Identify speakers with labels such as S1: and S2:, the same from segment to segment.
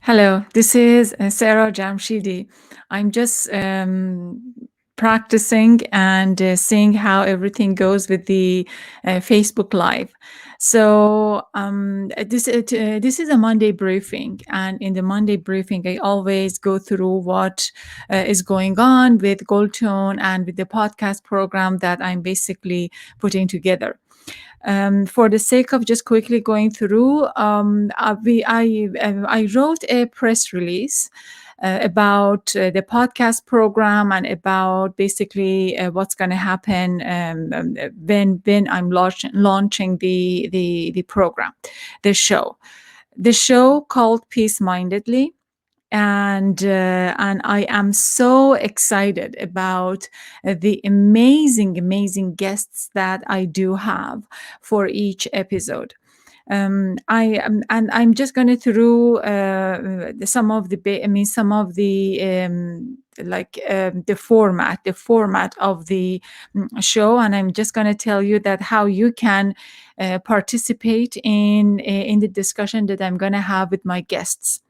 S1: Hello, this is Sara Jamshidi. I'm just practicing and seeing how everything goes with the Facebook Live. So this is a Monday briefing, and in the Monday briefing, I always go through what is going on with Goltune and with the podcast program that I'm basically putting together. For the sake of just quickly going through, I wrote a press release about the podcast program and about basically what's going to happen when I'm launching the program, the show. The show called Peacemindedly, and I am so excited about the amazing guests that I do have for each episode. I'm just going through some of the format of the show, and I'm just going to tell you that how you can participate in the discussion that I'm going to have with my guests.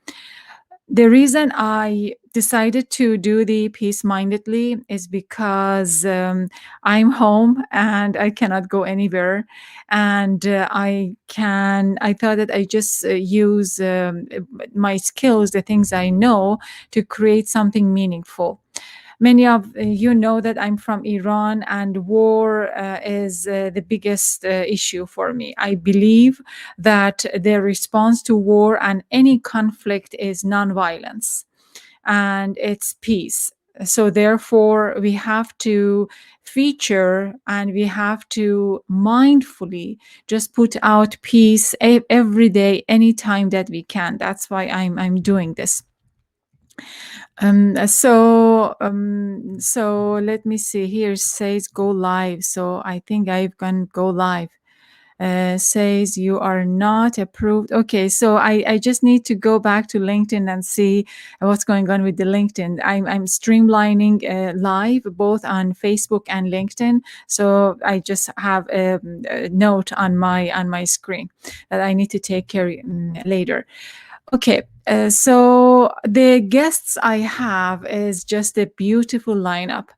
S1: The reason I decided to do the Peacemindedly is because I'm home and I cannot go anywhere, and I thought that I just use my skills, the things I know, to create something meaningful. Many of you know that I'm from Iran, and war is the biggest issue for me. I believe that the response to war and any conflict is nonviolence, and it's peace. So therefore, we have to feature and we have to mindfully just put out peace every day, anytime that we can. That's why I'm doing this. So let me see. Here says go live. So I think I've gone go live. Says you are not approved. Okay, so I just need to go back to LinkedIn and see what's going on with the LinkedIn. I'm streamlining live both on Facebook and LinkedIn. So I just have a note on my screen that I need to take care later. Okay, so the guests I have is just a beautiful lineup.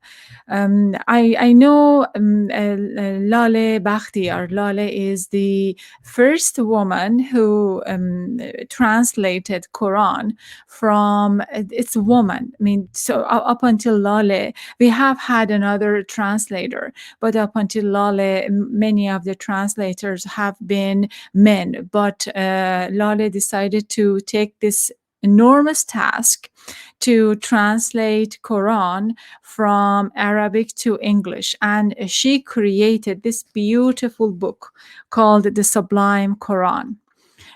S1: I know Lale Bakhtiar. Lale is the first woman who translated Quran from, it's a woman. I mean, so up until Lale, we have had another translator, but up until Lale, many of the translators have been men. But Lale decided to take this enormous task to translate Quran from Arabic to English, and she created this beautiful book called the Sublime Quran.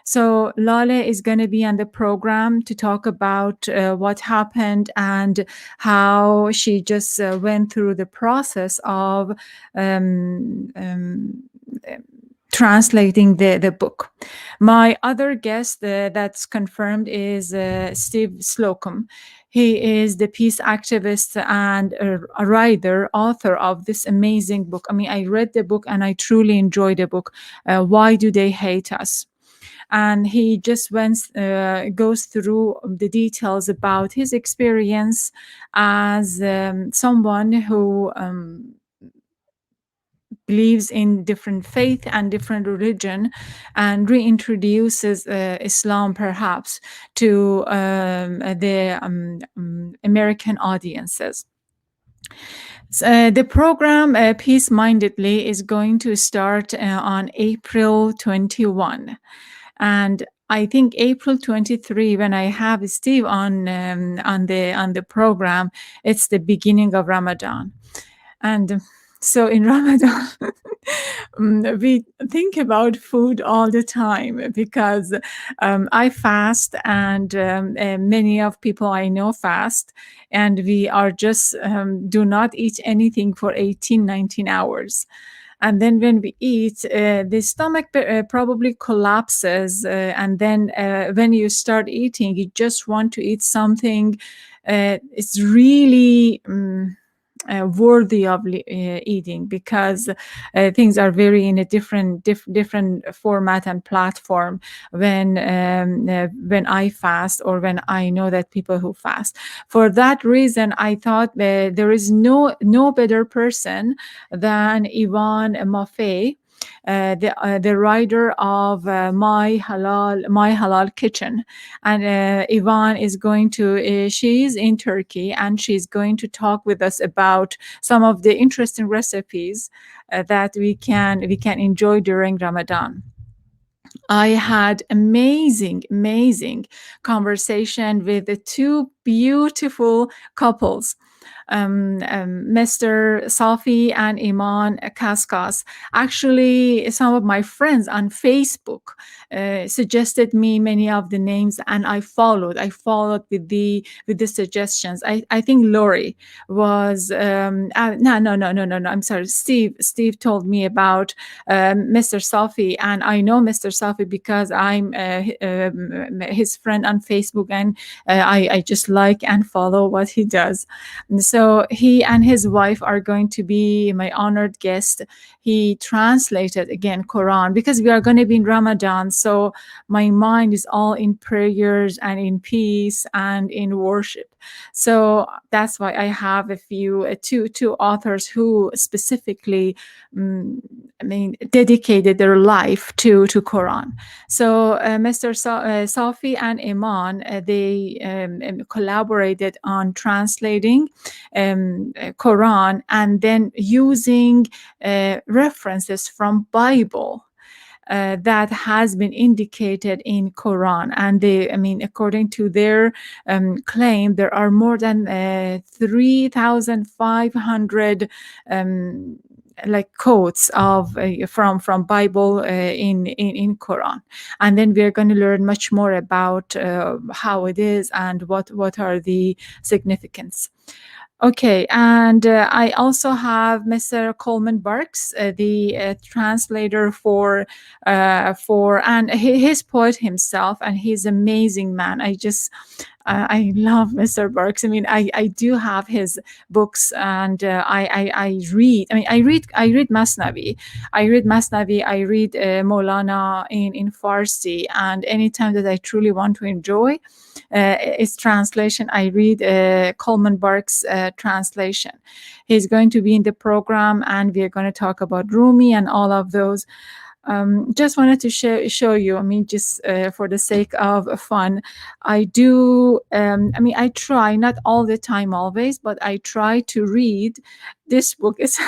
S1: So Lale is going to be on the program to talk about what happened and how she just went through the process of translating the book. My other guest that's confirmed is Steve Slocum. He is the peace activist and a writer, author of this amazing book. I mean, I read the book and I truly enjoyed the book. Why Do They Hate Us? And he just goes through the details about his experience as someone who believes in different faith and different religion, and reintroduces Islam perhaps to the American audiences. The program Peacemindedly is going to start on April 21. And I think April 23, when I have Steve on the program, it's the beginning of Ramadan. And so in Ramadan, we think about food all the time because I fast, and many of people I know fast, and we are just do not eat anything for 18, 19 hours. And then when we eat, the stomach probably collapses. And then when you start eating, you just want to eat something. It's really worthy of eating, because things are very in a different format and platform when I fast, or when I know that people who fast. For that reason, I thought there is no better person than Yvonne Maffei, the writer of My Halal Kitchen. And Ivan is going to she's in Turkey, and she's going to talk with us about some of the interesting recipes that we can enjoy during Ramadan. I had amazing conversation with the two beautiful couples, Mr. Safi and Iman Kaskas. Actually, some of my friends on Facebook suggested me many of the names, and I followed. with the suggestions. I think Lori was no. I'm sorry. Steve told me about Mr. Safi, and I know Mr. Safi because I'm his friend on Facebook, and I just like and follow what he does. And so he and his wife are going to be my honored guest. He translated again Quran, because we are going to be in Ramadan, so my mind is all in prayers and in peace and in worship. So that's why I have a few two authors who specifically dedicated their life to Quran. So Mr. Safi and Iman, they collaborated on translating Quran, and then using references from Bible that has been indicated in Quran. And according to their claim, there are more than 3,500 like quotes of from Bible in Quran. And then we're going to learn much more about how it is and what are the significance. Okay, and I also have Mr. Coleman Barks, the translator and his poet himself, and he's an amazing man. I love Mr. Barks. I do have his books, and I read. I read Masnavi. I read Maulana in Farsi, and anytime that I truly want to enjoy its translation, I read Coleman Barks' translation. He's going to be in the program, and we're going to talk about Rumi and all of those. Just wanted to show you, just for the sake of fun, I do, I try, not all the time always, but I try to read this book. It's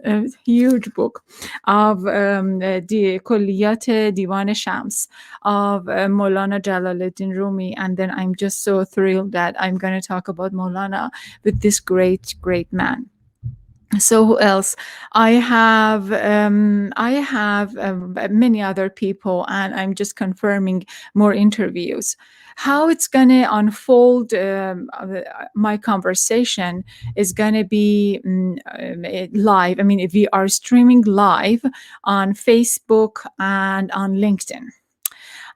S1: a huge book of the Kulliyat Diwan Shams of Maulana Jalaluddin Rumi. And then I'm just so thrilled that I'm going to talk about Maulana with this great man. So who else? I have many other people, and I'm just confirming more interviews. How it's gonna unfold, my conversation is gonna be live. We are streaming live on Facebook and on LinkedIn.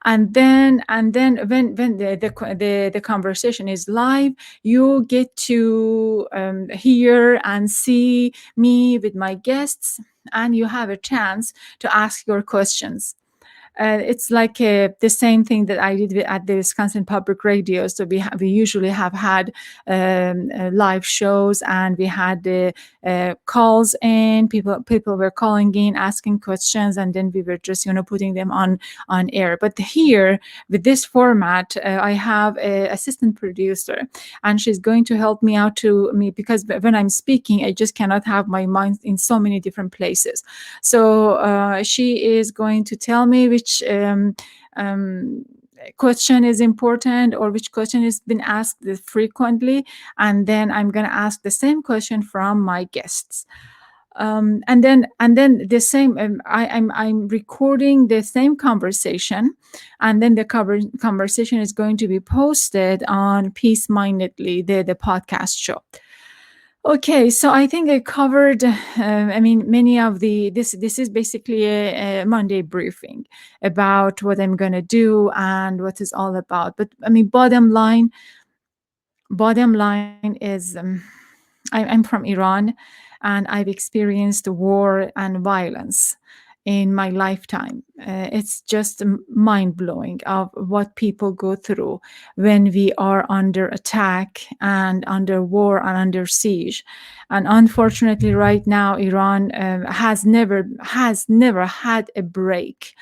S1: And then when the conversation is live, you get to hear and see me with my guests, and you have a chance to ask your questions. It's like the same thing that I did at the Wisconsin Public Radio. So we usually have had live shows, and we had calls in. People were calling in, asking questions, and then we were just putting them on air. But here with this format, I have an assistant producer, and she's going to help me out because when I'm speaking, I just cannot have my mind in so many different places. So she is going to tell me which question is important, or which question has been asked frequently, and then I'm going to ask the same question from my guests. And then the same. I'm recording the same conversation, and then the conversation is going to be posted on Peacemindedly, the podcast show. Okay, so I think I covered, many of this is basically a Monday briefing about what I'm going to do and what it's all about. But bottom line is, I'm from Iran, and I've experienced war and violence in my lifetime. It's just mind blowing of what people go through when we are under attack and under war and under siege. And unfortunately, right now, Iran has never had a break.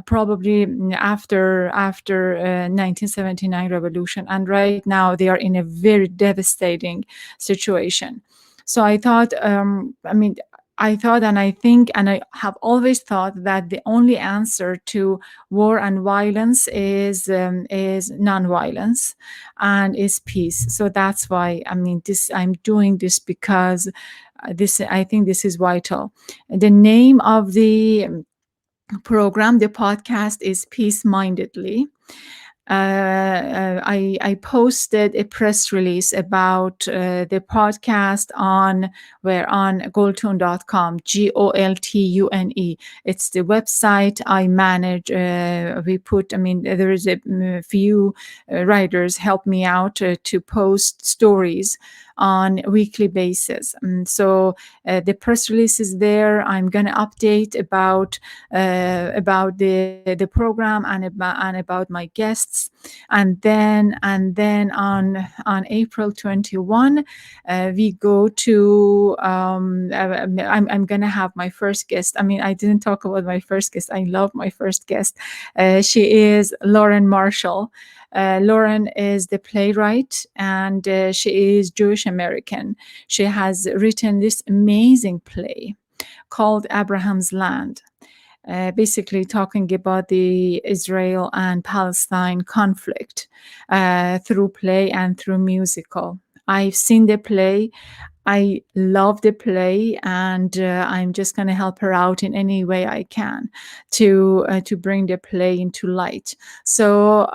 S1: Probably after 1979 revolution, and right now they are in a very devastating situation. So I thought, I thought, and I think, and I have always thought that the only answer to war and violence is nonviolence and is peace. So that's why, this I'm doing this, because this I think this is vital. The name of the program, the podcast, is Peacemindedly. I posted a press release about the podcast on Goltune.com, Goltune. It's the website I manage. There is a few writers help me out to post stories on a weekly basis. So the press release is there. I'm going to update about the program and about my guests, and then on April 21, we go to. I'm going to have my first guest. I didn't talk about my first guest. I love my first guest. She is Lauren Marshall. Lauren is the playwright, and she is Jewish American. She has written this amazing play called Abraham's Land, basically talking about the Israel and Palestine conflict through play and through musical. I've seen the play. I love the play, and I'm just going to help her out in any way I can to bring the play into light. So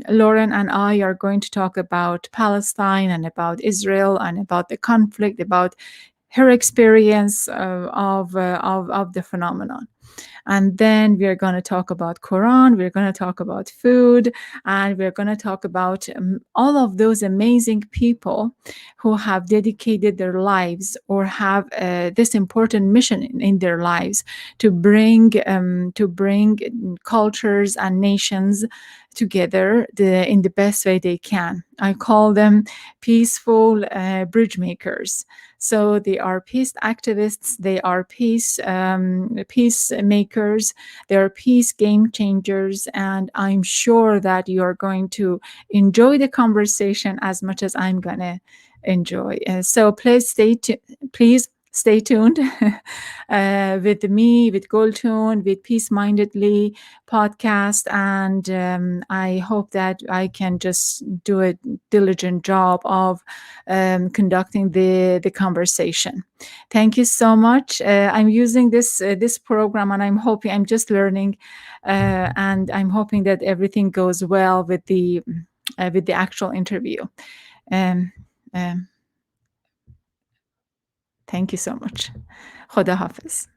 S1: Lauren and I are going to talk about Palestine and about Israel and about the conflict, about her experience of the phenomenon. And then we're going to talk about Quran, we're going to talk about food, and we're going to talk about all of those amazing people who have dedicated their lives or have this important mission in their lives to bring cultures and nations together in the best way they can. I call them peaceful bridge makers. So they are peace activists, they are peacemakers, they are peace game changers, and I'm sure that you are going to enjoy the conversation as much as I'm going to enjoy. So please stay tuned with me, with Goltune, with Peacemindedly podcast, and I hope that I can just do a diligent job of conducting the conversation. Thank you so much. I'm using this program, and I'm just learning, and I'm hoping that everything goes well with the actual interview. Um, um, Thank you so much. Khoda Hafiz.